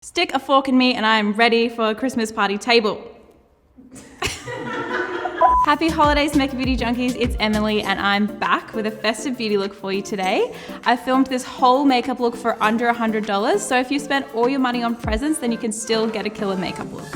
Stick a fork in me and I am ready for a Christmas party table. Happy holidays, Mecca Beauty Junkies. It's Emily and I'm back with a festive beauty look for you today. I filmed this whole makeup look for under $100, so if you spent all your money on presents, then you can still get a killer makeup look.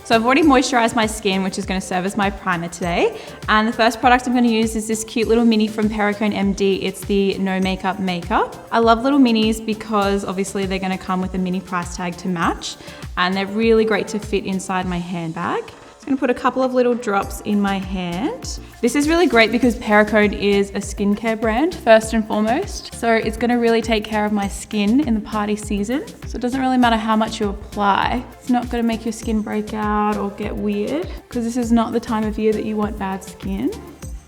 So I've already moisturized my skin, which is going to serve as my primer today. And the first product I'm going to use is this cute little mini from Perricone MD. It's the No Makeup Makeup. I love little minis because obviously they're going to come with a mini price tag to match. And they're really great to fit inside my handbag. I'm going to put a couple of little drops in my hand. This is really great because Perricone is a skincare brand, first and foremost. So it's going to really take care of my skin in the party season. So it doesn't really matter how much you apply. It's not going to make your skin break out or get weird because this is not the time of year that you want bad skin.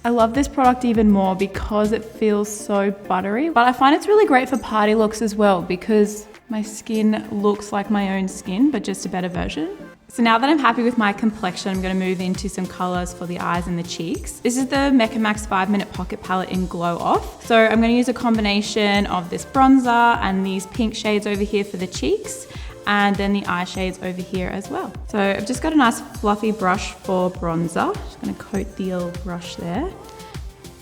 I love this product even more because it feels so buttery, but I find it's really great for party looks as well because my skin looks like my own skin, but just a better version. So now that I'm happy with my complexion, I'm going to move into some colors for the eyes and the cheeks. This is the MECCA MAX 5-Minute Pocket Palette in Glow Off. So I'm going to use a combination of this bronzer and these pink shades over here for the cheeks, and then the eye shades over here as well. So I've just got a nice fluffy brush for bronzer. Just going to coat the little brush there.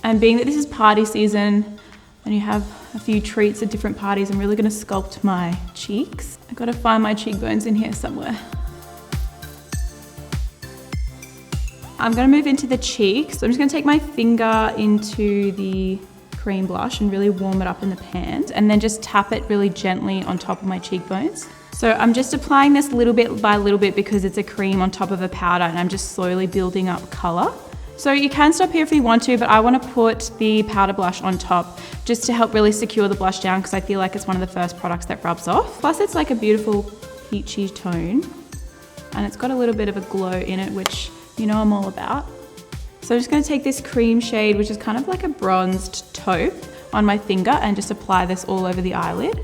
And being that this is party season and you have a few treats at different parties, I'm really going to sculpt my cheeks. I've got to find my cheekbones in here somewhere. I'm going to move into the cheeks. So I'm just going to take my finger into the cream blush and really warm it up in the pan, and then just tap it really gently on top of my cheekbones. So I'm just applying this little bit by little bit because it's a cream on top of a powder, and I'm just slowly building up color. So you can stop here if you want to, but I want to put the powder blush on top just to help really secure the blush down because I feel like it's one of the first products that rubs off. Plus it's like a beautiful peachy tone, and it's got a little bit of a glow in it, which you know I'm all about. So I'm just going to take this cream shade, which is kind of like a bronzed taupe, on my finger and just apply this all over the eyelid.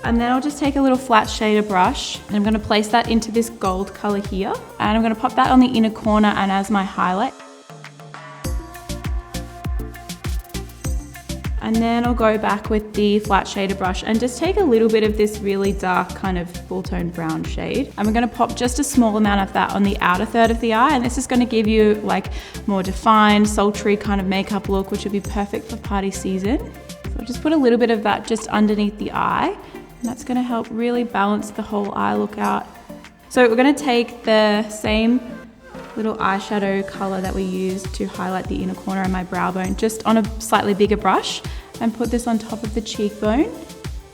And then I'll just take a little flat shader brush and I'm going to place that into this gold color here. And I'm going to pop that on the inner corner and as my highlight. And then I'll go back with the flat shader brush and just take a little bit of this really dark kind of full tone brown shade. And we're going to pop just a small amount of that on the outer third of the eye. And this is going to give you like more defined, sultry kind of makeup look, which would be perfect for party season. So I'll just put a little bit of that just underneath the eye. And that's going to help really balance the whole eye look out. So we're going to take the same little eyeshadow color that we used to highlight the inner corner of my brow bone just on a slightly bigger brush and put this on top of the cheekbone.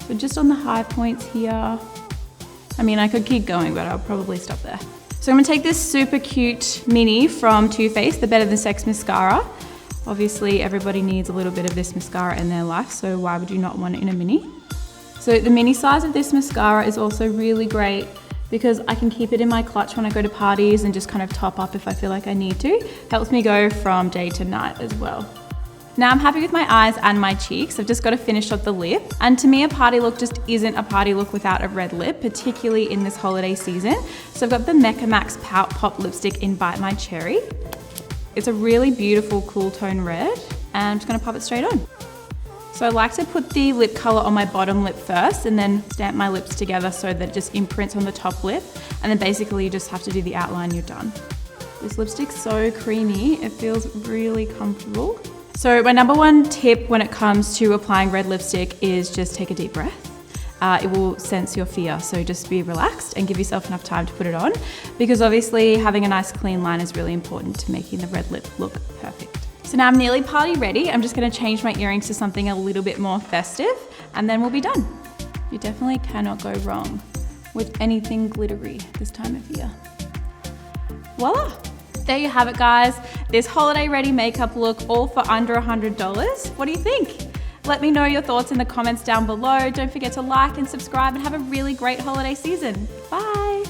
So just on the high points here. I mean, I could keep going, but I'll probably stop there. So I'm gonna take this super cute mini from Too Faced, the Better Than Sex mascara. Obviously, everybody needs a little bit of this mascara in their life, so why would you not want it in a mini? So the mini size of this mascara is also really great because I can keep it in my clutch when I go to parties and just kind of top up if I feel like I need to. Helps me go from day to night as well. Now I'm happy with my eyes and my cheeks. I've just got to finish up the lip. And to me, a party look just isn't a party look without a red lip, particularly in this holiday season. So I've got the MECCA MAX Pout Pop lipstick in Bite My Cherry. It's a really beautiful cool tone red, and I'm just gonna pop it straight on. So I like to put the lip color on my bottom lip first and then stamp my lips together so that it just imprints on the top lip. And then basically you just have to do the outline, you're done. This lipstick's so creamy, it feels really comfortable. So my number one tip when it comes to applying red lipstick is just take a deep breath. It will sense your fear, so just be relaxed and give yourself enough time to put it on because obviously having a nice clean line is really important to making the red lip look perfect. So now I'm nearly party ready. I'm just gonna change my earrings to something a little bit more festive and then we'll be done. You definitely cannot go wrong with anything glittery this time of year. Voila! There you have it, guys. This holiday ready makeup look all for under $100. What do you think? Let me know your thoughts in the comments down below. Don't forget to like and subscribe and have a really great holiday season. Bye.